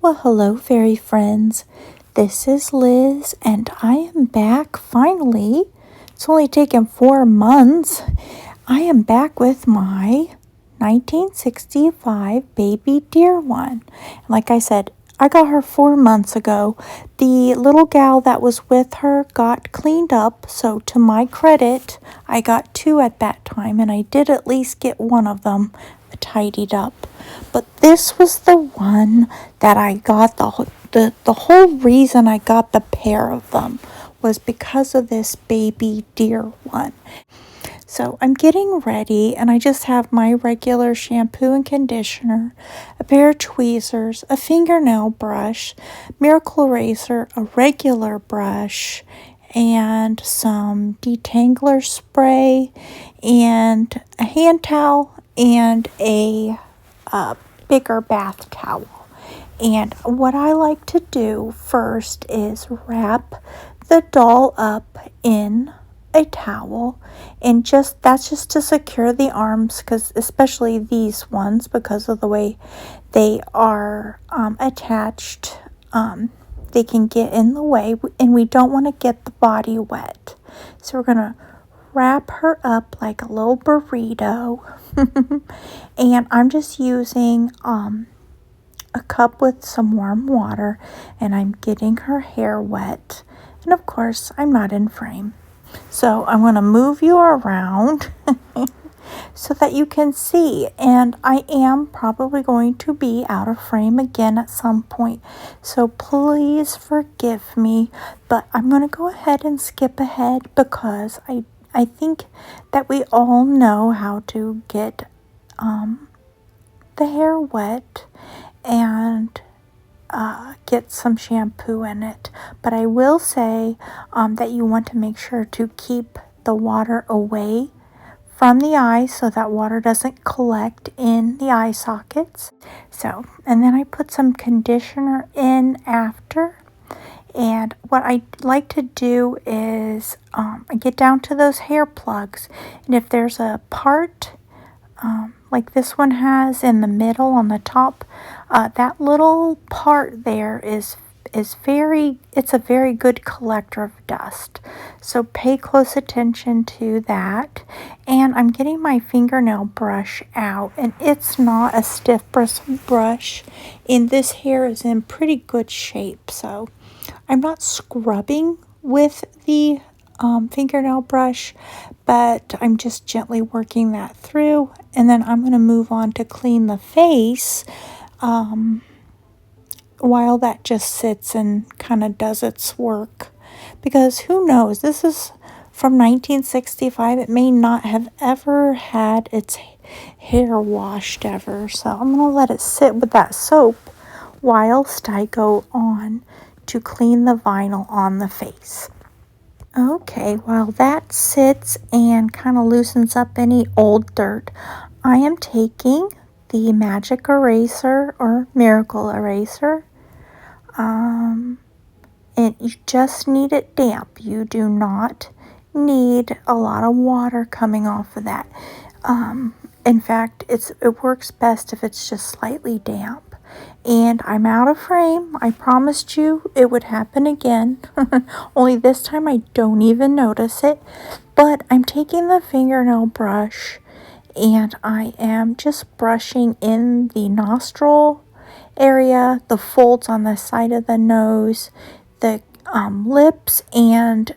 Well, hello, fairy friends. This is Liz, and I am back finally. It's only taken 4 months. I am back with my 1965 baby deer one. Like I said, I got her 4 months ago. The little gal that was with her got cleaned up, so to my credit, I got 2 at that time, and I did at least get one of them tidied up. But this was the one that I got. The whole reason I got the pair of them was because of this baby deer one. So I'm getting ready, and I just have my regular shampoo and conditioner, a pair of tweezers, a fingernail brush, miracle eraser, a regular brush, and some detangler spray, and a hand towel, and a bigger bath towel. And what I like to do first is wrap the doll up in a towel, and that's just to secure the arms, because especially these ones, because of the way they are attached, they can get in the way, and we don't want to get the body wet. So we're gonna wrap her up like a little burrito. And I'm just using a cup with some warm water, and I'm getting her hair wet. And of course, I'm not in frame. So I'm going to move you around so that you can see. And I am probably going to be out of frame again at some point. So please forgive me. But I'm going to go ahead and skip ahead because I think that we all know how to get the hair wet and get some shampoo in it. But I will say that you want to make sure to keep the water away from the eye so that water doesn't collect in the eye sockets. So, and then I put some conditioner in after. And what I like to do is I get down to those hair plugs, and if there's a part like this one has in the middle on the top, that little part there is it's a very good collector of dust. So pay close attention to that. And I'm getting my fingernail brush out, and it's not a stiff brush, and this hair is in pretty good shape, so I'm not scrubbing with the fingernail brush, but I'm just gently working that through, and then I'm going to move on to clean the face while that just sits and kind of does its work, because who knows, this is from 1965. It may not have ever had its hair washed ever, so I'm going to let it sit with that soap whilst I go on to clean the vinyl on the face. Okay, while that sits and kind of loosens up any old dirt, I am taking the magic eraser or miracle eraser, and you just need it damp. You do not need a lot of water coming off of that. In fact, it works best if it's just slightly damp. And I'm out of frame. I promised you it would happen again. Only this time I don't even notice it. But I'm taking the fingernail brush, and I am just brushing in the nostril area, the folds on the side of the nose, the lips, and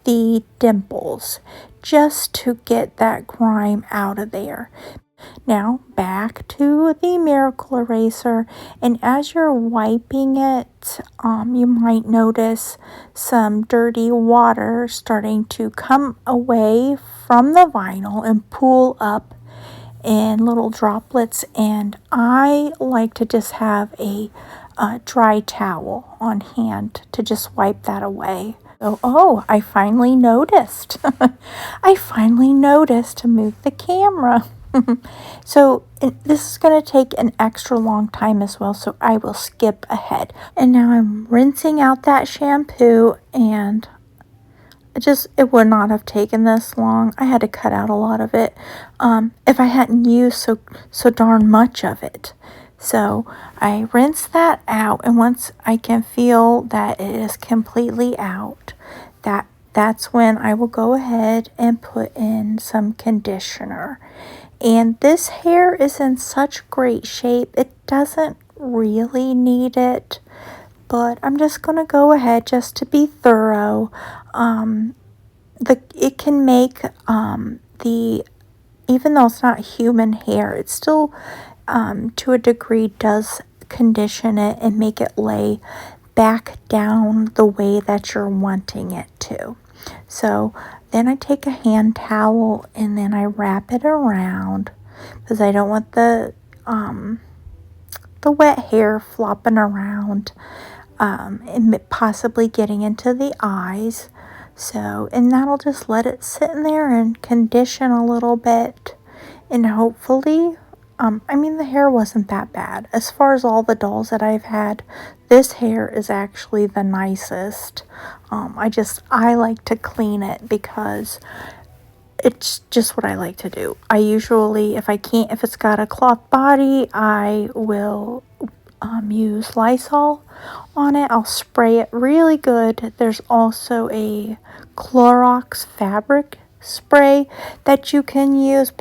the dimples, just to get that grime out of there. Now back to the miracle eraser, and as you're wiping it, you might notice some dirty water starting to come away from the vinyl and pool up in little droplets, and I like to just have a dry towel on hand to just wipe that away. So, I finally noticed. I finally noticed to move the camera. So this is going to take an extra long time as well, so I will skip ahead. And now I'm rinsing out that shampoo, and it would not have taken this long. I had to cut out a lot of it if I hadn't used so darn much of it. So I rinse that out, and once I can feel that it is completely out, that's when I will go ahead and put in some conditioner. And this hair is in such great shape, it doesn't really need it, but I'm just going to go ahead just to be thorough. It can make the even though it's not human hair, it still to a degree does condition it and make it lay back down the way that you're wanting it to. So then I take a hand towel and then I wrap it around because I don't want the wet hair flopping around and possibly getting into the eyes. So, and that'll just let it sit in there and condition a little bit, and hopefully, the hair wasn't that bad. As far as all the dolls that I've had, this hair is actually the nicest. I like to clean it because it's just what I like to do. I usually, if it's got a cloth body, I will use Lysol on it. I'll spray it really good. There's also a Clorox fabric spray that you can use,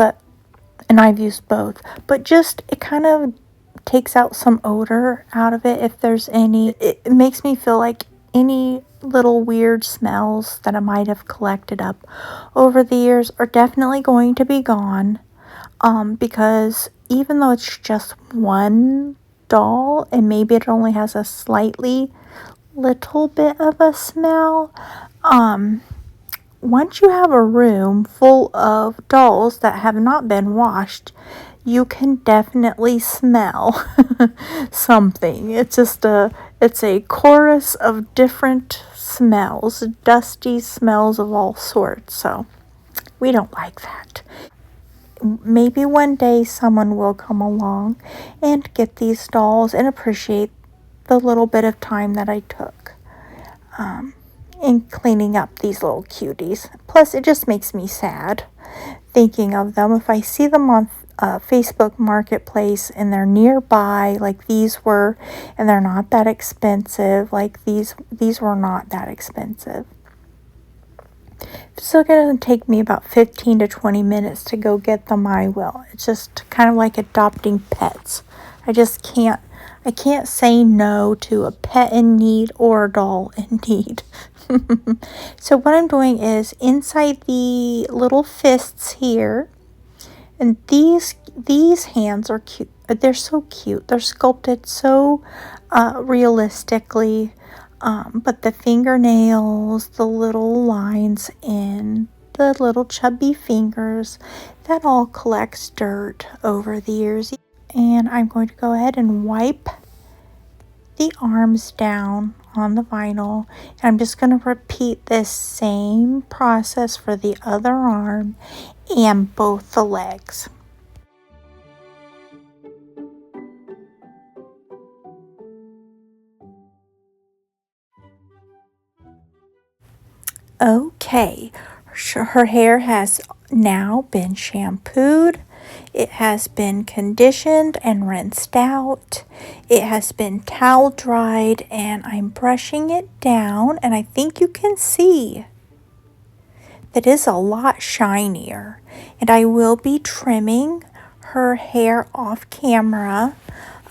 and I've used both, but just it kind of takes out some odor out of it if there's any. It makes me feel like any little weird smells that I might have collected up over the years are definitely going to be gone, because even though it's just one doll and maybe it only has a slightly little bit of a smell, once you have a room full of dolls that have not been washed, you can definitely smell something. It's a chorus of different smells, dusty smells of all sorts. So we don't like that. Maybe one day someone will come along and get these dolls and appreciate the little bit of time that I took in cleaning up these little cuties. Plus, it just makes me sad thinking of them. If I see them on Facebook Marketplace and they're nearby, like these were, and they're not that expensive, like these were not that expensive. It's still going to take me about 15 to 20 minutes to go get them, I will. It's just kind of like adopting pets. I can't say no to a pet in need or a doll in need. So what I'm doing is inside the little fists here, and these hands are cute. They're so cute. They're sculpted so realistically. But the fingernails, the little lines in the little chubby fingers, that all collects dirt over the years. And I'm going to go ahead and wipe the arms down on the vinyl. And I'm just going to repeat this same process for the other arm and both the legs. Okay, her hair has now been shampooed. It has been conditioned and rinsed out. It has been towel dried, and I'm brushing it down, and I think you can see that it is a lot shinier. And I will be trimming her hair off camera.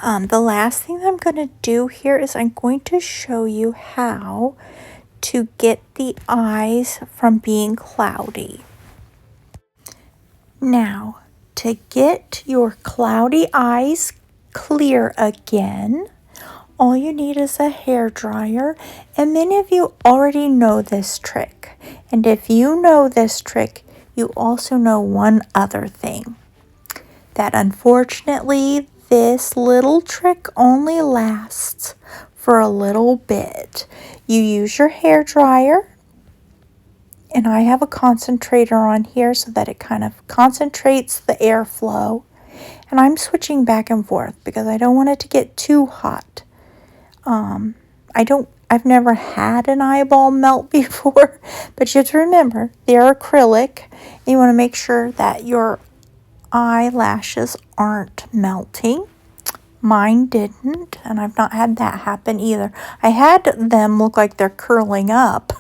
The last thing I'm going to do here is I'm going to show you how to get the eyes from being cloudy. Now, to get your cloudy eyes clear again, all you need is a hair dryer, and many of you already know this trick. And if you know this trick, you also know one other thing. That unfortunately, this little trick only lasts for a little bit. You use your hair dryer, and I have a concentrator on here so that it kind of concentrates the airflow. And I'm switching back and forth because I don't want it to get too hot. I've never had an eyeball melt before, but you have to remember they're acrylic. You want to make sure that your eyelashes aren't melting. Mine didn't, and I've not had that happen either. I had them look like they're curling up,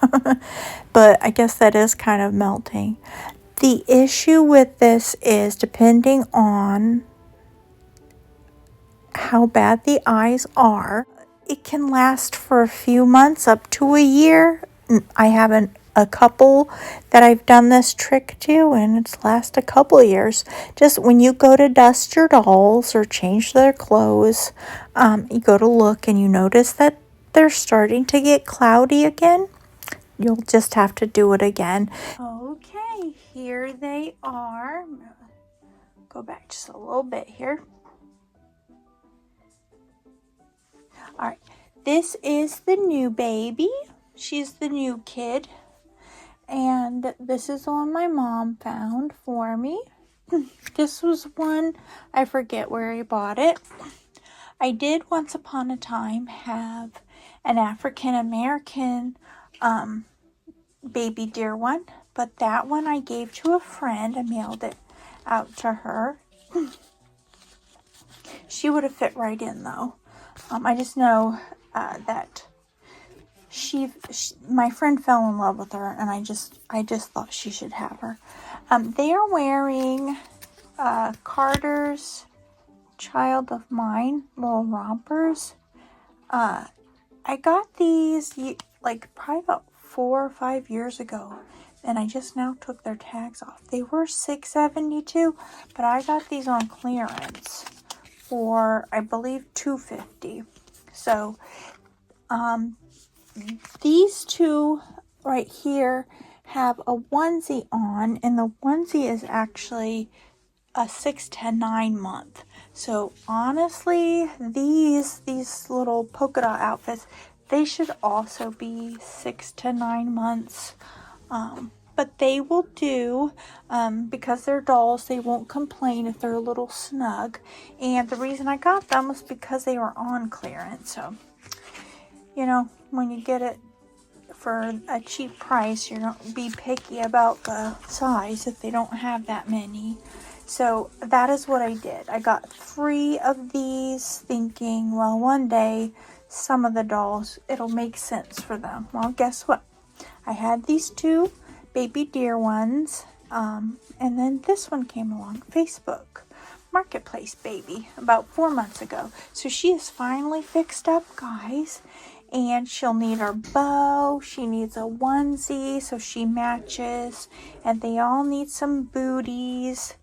but I guess that is kind of melting. The issue with this is depending on how bad the eyes are, it can last for a few months up to a year. I haven't a couple that I've done this trick to, and it's last a couple years. Just when you go to dust your dolls or change their clothes, you go to look and you notice that they're starting to get cloudy again. You'll just have to do it again. Okay, here they are. Go back just a little bit here. All right, this is the new baby. She's the new kid. And this is one my mom found for me. This was one, I forget where I bought it. I did once upon a time have an African American baby deer one, but that one I gave to a friend. I mailed it out to her. She would have fit right in though. I just know that my friend fell in love with her, and I just thought she should have her. They are wearing Carter's Child of Mine little rompers. I got these like probably about 4 or 5 years ago, and I just now took their tags off. They were $6.72, but I got these on clearance for, I believe, $2.50. So these two right here have a onesie on, and the onesie is actually a 6 to 9 month. So honestly, these little polka dot outfits, they should also be 6 to 9 months. But they will do, because they're dolls, they won't complain if they're a little snug. And the reason I got them was because they were on clearance. So, you know, when you get it for a cheap price, you don't be picky about the size if they don't have that many. So that is what I did. I got 3 of these thinking, well, one day some of the dolls, it'll make sense for them. Well, guess what? I had these 2 baby deer ones, and then this one came along, Facebook Marketplace baby, about 4 months ago. So she is finally fixed up, guys. And she'll need her bow. She needs a onesie so she matches. And they all need some booties.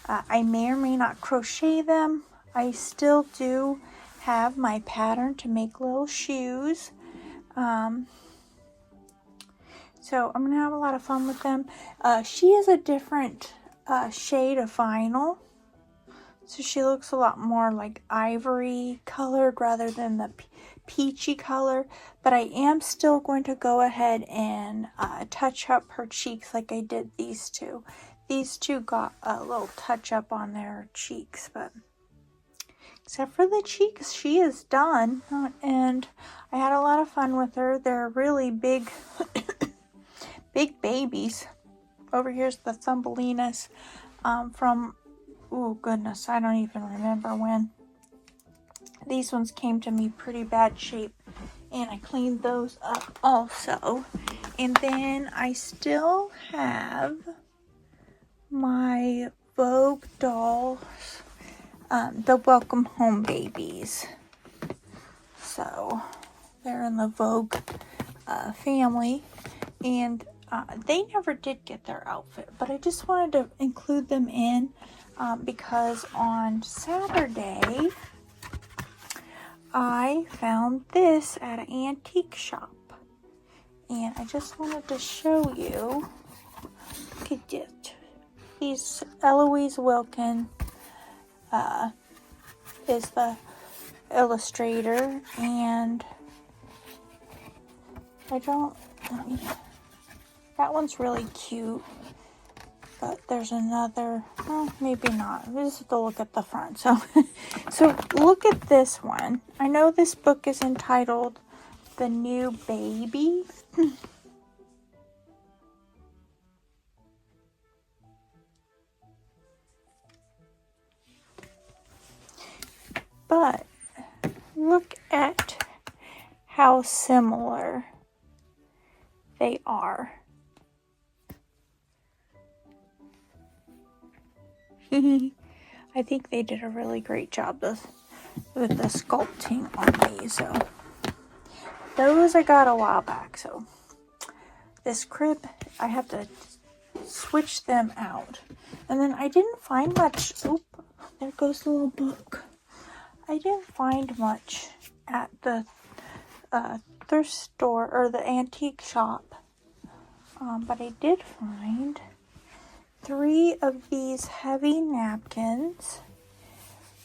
I may or may not crochet them. I still do have my pattern to make little shoes. So I'm going to have a lot of fun with them. She is a different shade of vinyl. So she looks a lot more like ivory colored rather than the peachy color. But I am still going to go ahead and touch up her cheeks like I did these 2. These 2 got a little touch up on their cheeks, but except for the cheeks, she is done. And I had a lot of fun with her. They're really big, big babies. Over here's the Thumbelinas from, oh goodness, I don't even remember when. These ones came to me pretty bad shape, and I cleaned those up also. And then I still have my Vogue dolls, the Welcome Home babies. So they're in the Vogue family, and they never did get their outfit, but I just wanted to include them in because on Saturday I found this at an antique shop, and I just wanted to show you. Look at it. He's Eloise Wilkin is the illustrator, and that one's really cute, but there's another, well, maybe not. We just have to look at the front. So look at this one. I know this book is entitled The New Baby. But look at how similar they are. I think they did a really great job with the sculpting on these. So those I got a while back. So this crib, I have to switch them out. And then I didn't find much. Oop, there goes the little book. I didn't find much at the thrift store or the antique shop. But I did find 3 of these heavy napkins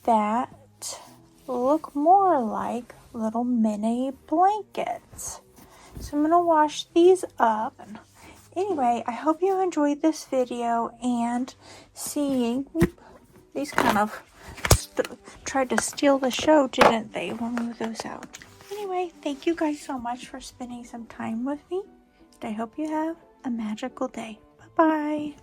that look more like little mini blankets. So I'm going to wash these up. Anyway, I hope you enjoyed this video and seeing, these kind of tried to steal the show, didn't they? We'll move those out. Anyway, thank you guys so much for spending some time with me. And I hope you have a magical day. Bye-bye.